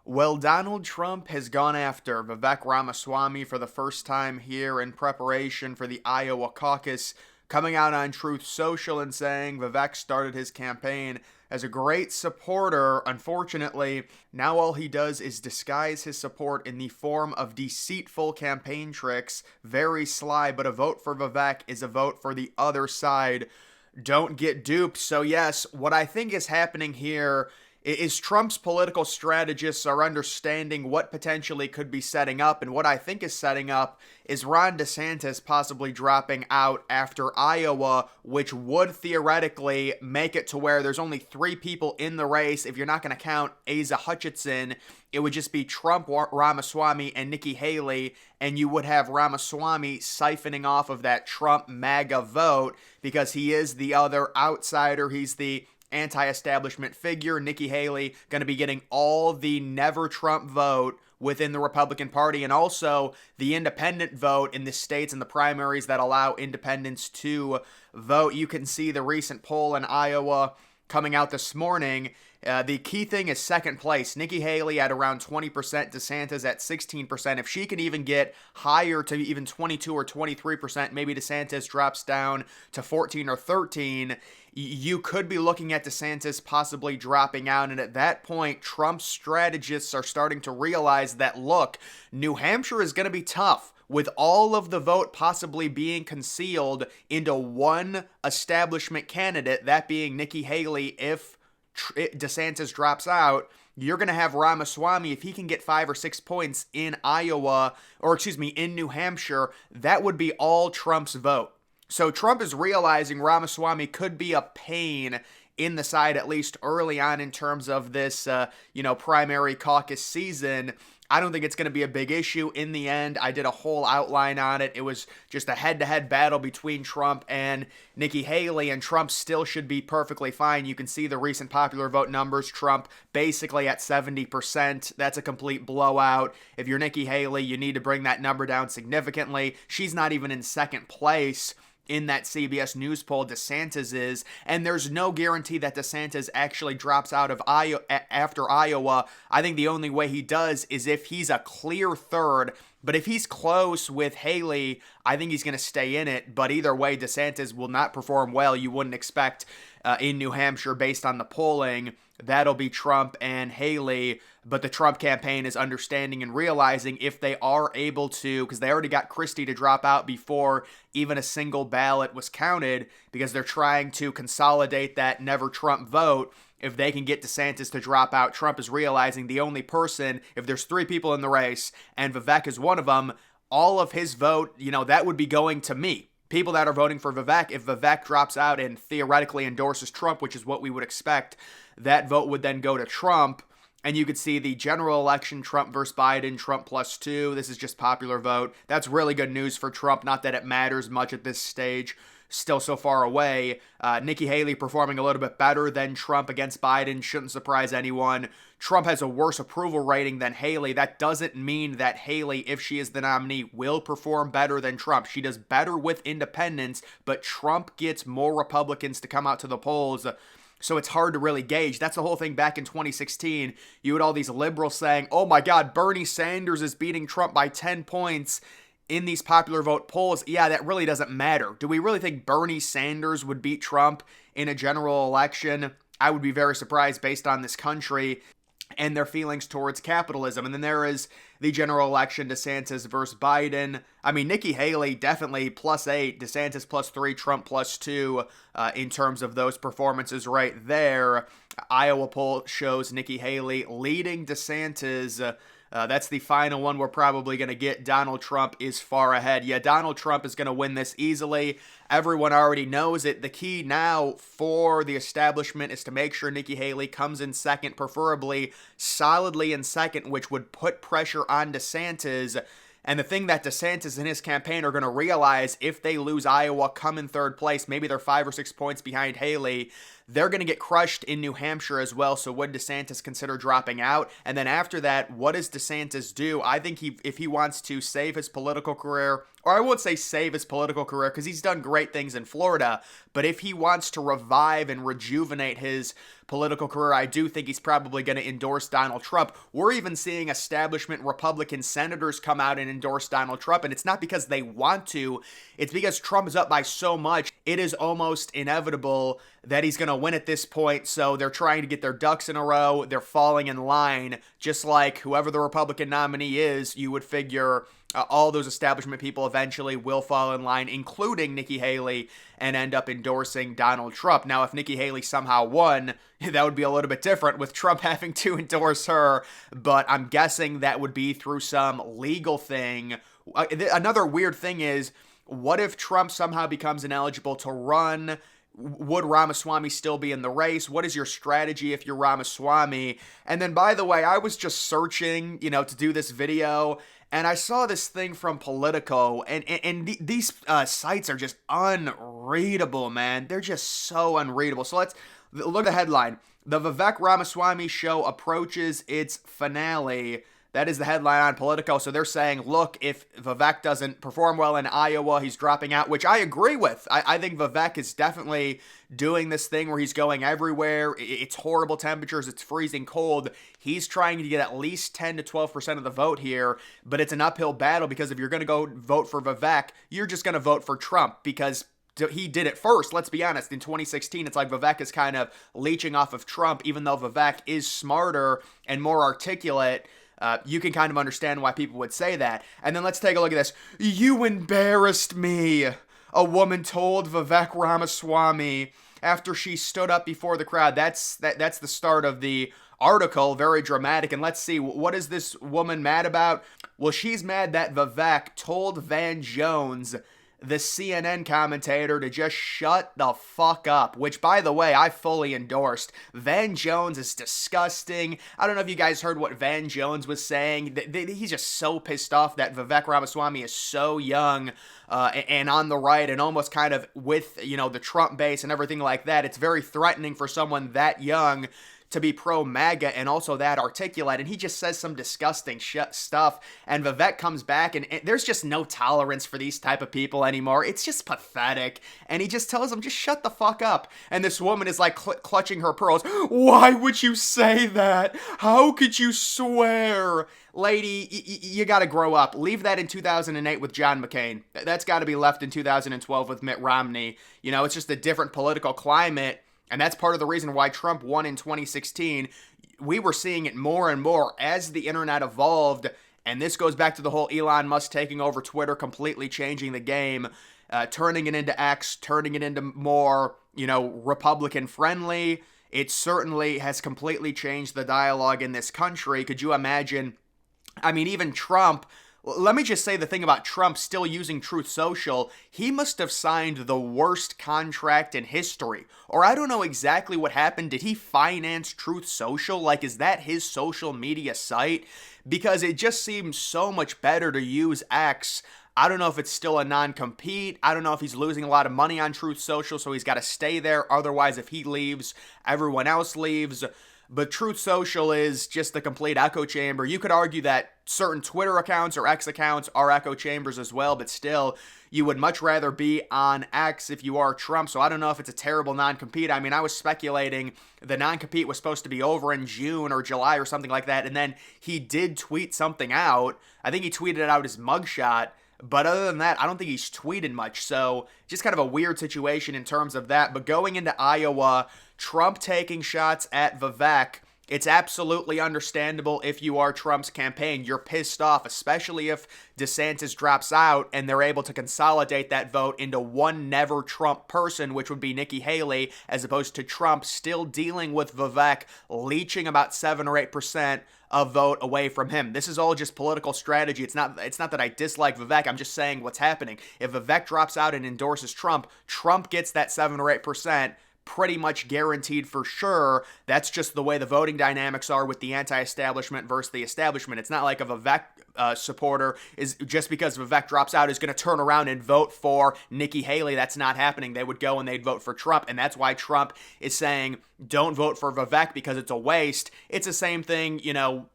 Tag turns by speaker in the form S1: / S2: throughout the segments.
S1: Well, Donald Trump has gone after Vivek Ramaswamy for the first time here in preparation for the Iowa caucus, coming out on Truth Social and saying Vivek started his campaign as a great supporter. Unfortunately, now all he does is disguise his support in the form of deceitful campaign tricks. Very sly, but a vote for Vivek is a vote for the other side. Don't get duped. So, yes, what I think is happening here is Trump's political strategists are understanding what potentially could be setting up, and what I think is setting up is Ron DeSantis possibly dropping out after Iowa, which would theoretically make it to where there's only three people in the race. If you're not going to count Asa Hutchinson, it would just be Trump, Ramaswamy, and Nikki Haley, and you would have Ramaswamy siphoning off of that Trump MAGA vote because he is the other outsider. He's the anti-establishment figure. Nikki Haley going to be getting all the never Trump vote within the Republican Party, and also the independent vote in the states and the primaries that allow independents to vote. You can see the recent poll in Iowa coming out this morning. The key thing is second place. Nikki Haley at around 20%, DeSantis at 16%. If she can even get higher to even 22 or 23%, maybe DeSantis drops down to 14 or 13, you could be looking at DeSantis possibly dropping out. And at that point, Trump's strategists are starting to realize that, look, New Hampshire is going to be tough, with all of the vote possibly being concealed into one establishment candidate, that being Nikki Haley. If DeSantis drops out, you're going to have Ramaswamy. If he can get 5 or 6 points in in New Hampshire, that would be all Trump's vote. So Trump is realizing Ramaswamy could be a pain in the side, at least early on in terms of this, primary caucus season. I don't think it's going to be a big issue in the end. I did a whole outline on it. It was just a head-to-head battle between Trump and Nikki Haley, and Trump still should be perfectly fine. You can see the recent popular vote numbers. Trump basically at 70%. That's a complete blowout. If you're Nikki Haley, you need to bring that number down significantly. She's not even in second place in that CBS News poll. DeSantis is, and there's no guarantee that DeSantis actually drops out of Iowa after Iowa. I think the only way he does is if he's a clear third. But if he's close with Haley, I think he's going to stay in it. But either way, DeSantis will not perform well. You wouldn't expect in New Hampshire based on the polling. That'll be Trump and Haley. But the Trump campaign is understanding and realizing if they are able to, because they already got Christie to drop out before even a single ballot was counted, because they're trying to consolidate that never Trump vote. If they can get DeSantis to drop out, Trump is realizing the only person, if there's three people in the race and Vivek is one of them, all of his vote, that would be going to me. People that are voting for Vivek, if Vivek drops out and theoretically endorses Trump, which is what we would expect, that vote would then go to Trump. And you could see the general election, Trump versus Biden, Trump +2. This is just popular vote. That's really good news for Trump. Not that it matters much at this stage. Still so far away. Nikki Haley performing a little bit better than Trump against Biden. Shouldn't surprise anyone. Trump has a worse approval rating than Haley. That doesn't mean that Haley, if she is the nominee, will perform better than Trump. She does better with independents, but Trump gets more Republicans to come out to the polls. So it's hard to really gauge. That's the whole thing back in 2016. You had all these liberals saying, oh my God, Bernie Sanders is beating Trump by 10 points in these popular vote polls. Yeah, that really doesn't matter. Do we really think Bernie Sanders would beat Trump in a general election? I would be very surprised based on this country and their feelings towards capitalism. And then there is the general election, DeSantis versus Biden. I mean, Nikki Haley definitely +8, DeSantis +3, Trump +2 in terms of those performances right there. Iowa poll shows Nikki Haley leading DeSantis. That's the final one we're probably going to get. Donald Trump is far ahead. Yeah, Donald Trump is going to win this easily. Everyone already knows it. The key now for the establishment is to make sure Nikki Haley comes in second, preferably solidly in second, which would put pressure on DeSantis. And the thing that DeSantis and his campaign are going to realize, if they lose Iowa, come in third place, maybe they're 5 or 6 points behind Haley, they're going to get crushed in New Hampshire as well. So would DeSantis consider dropping out? And then after that, what does DeSantis do? I think if he wants to save his political career, or I won't say save his political career because he's done great things in Florida, but if he wants to revive and rejuvenate his political career, I do think he's probably going to endorse Donald Trump. We're even seeing establishment Republican senators come out and endorse Donald Trump, and it's not because they want to, it's because Trump is up by so much. It is almost inevitable that he's going to win at this point, so they're trying to get their ducks in a row. They're falling in line, just like whoever the Republican nominee is. You would figure all those establishment people eventually will fall in line, including Nikki Haley, and end up endorsing Donald Trump. Now, if Nikki Haley somehow won, that would be a little bit different with Trump having to endorse her, but I'm guessing that would be through some legal thing. Another weird thing is, what if Trump somehow becomes ineligible to run? Would Ramaswamy still be in the race? What is your strategy if you're Ramaswamy? And then, by the way, I was just searching, to do this video, and I saw this thing from Politico, and these sites are just unreadable, man. They're just so unreadable. So let's look at the headline. The Vivek Ramaswamy show approaches its finale. That is the headline on Politico. So they're saying, look, if Vivek doesn't perform well in Iowa, he's dropping out, which I agree with. I think Vivek is definitely doing this thing where he's going everywhere. It's horrible temperatures. It's freezing cold. He's trying to get at least 10 to 12% of the vote here, but it's an uphill battle because if you're going to go vote for Vivek, you're just going to vote for Trump because he did it first. Let's be honest. In 2016, it's like Vivek is kind of leeching off of Trump, even though Vivek is smarter and more articulate. You can kind of understand why people would say that. And then let's take a look at this. You embarrassed me, a woman told Vivek Ramaswamy after she stood up before the crowd. That's the start of the article. Very dramatic. And let's see, what is this woman mad about? Well, she's mad that Vivek told Van Jones, the CNN commentator, to just shut the fuck up, which, by the way, I fully endorsed. Van Jones is disgusting. I don't know if you guys heard what Van Jones was saying. He's just so pissed off that Vivek Ramaswamy is so young and on the right and almost kind of with, the Trump base and everything like that. It's very threatening for someone that young to be pro-MAGA and also that articulate, and he just says some disgusting stuff, and Vivek comes back, and there's just no tolerance for these type of people anymore. It's just pathetic, and he just tells him, just shut the fuck up, and this woman is like clutching her pearls. Why would you say that? How could you swear? Lady, you gotta grow up. Leave that in 2008 with John McCain. That's gotta be left in 2012 with Mitt Romney. It's just a different political climate. And that's part of the reason why Trump won in 2016. We were seeing it more and more as the internet evolved. And this goes back to the whole Elon Musk taking over Twitter, completely changing the game, turning it into X, turning it into more, Republican friendly. It certainly has completely changed the dialogue in this country. Could you imagine? I mean, even Trump. Let me just say the thing about Trump still using Truth Social. He must have signed the worst contract in history. Or I don't know exactly what happened. Did he finance Truth Social? Like, is that his social media site? Because it just seems so much better to use X. I don't know if it's still a non-compete. I don't know if he's losing a lot of money on Truth Social, so he's got to stay there. Otherwise, if he leaves, everyone else leaves. But Truth Social is just a complete echo chamber. You could argue that certain Twitter accounts or X accounts are echo chambers as well, but still, you would much rather be on X if you are Trump. So I don't know if it's a terrible non-compete. I mean, I was speculating the non-compete was supposed to be over in June or July or something like that, and then he did tweet something out. I think he tweeted out his mugshot. But other than that, I don't think he's tweeted much. So just kind of a weird situation in terms of that. But going into Iowa, Trump taking shots at Vivek, it's absolutely understandable if you are Trump's campaign. You're pissed off, especially if DeSantis drops out and they're able to consolidate that vote into one never Trump person, which would be Nikki Haley, as opposed to Trump still dealing with Vivek, leeching about 7 or 8% of vote away from him. This is all just political strategy. It's not that I dislike Vivek. I'm just saying what's happening. If Vivek drops out and endorses Trump, Trump gets that 7 or 8%. Pretty much guaranteed for sure. That's just the way the voting dynamics are with the anti-establishment versus the establishment. It's not like a Vivek supporter is just because Vivek drops out is going to turn around and vote for Nikki Haley. That's not happening. They would go and they'd vote for Trump, and that's why Trump is saying don't vote for Vivek because it's a waste. It's the same thing,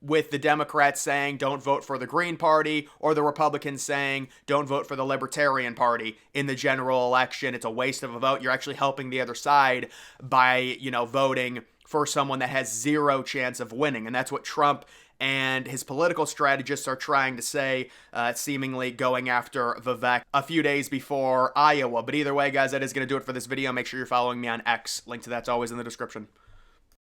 S1: with the Democrats saying don't vote for the Green Party, or the Republicans saying don't vote for the Libertarian Party in the general election. It's a waste of a vote. You're actually helping the other side by, voting for someone that has zero chance of winning. And that's what Trump and his political strategists are trying to say, seemingly going after Vivek a few days before Iowa. But either way, guys, that is going to do it for this video. Make sure you're following me on X. Link to that's always in the description.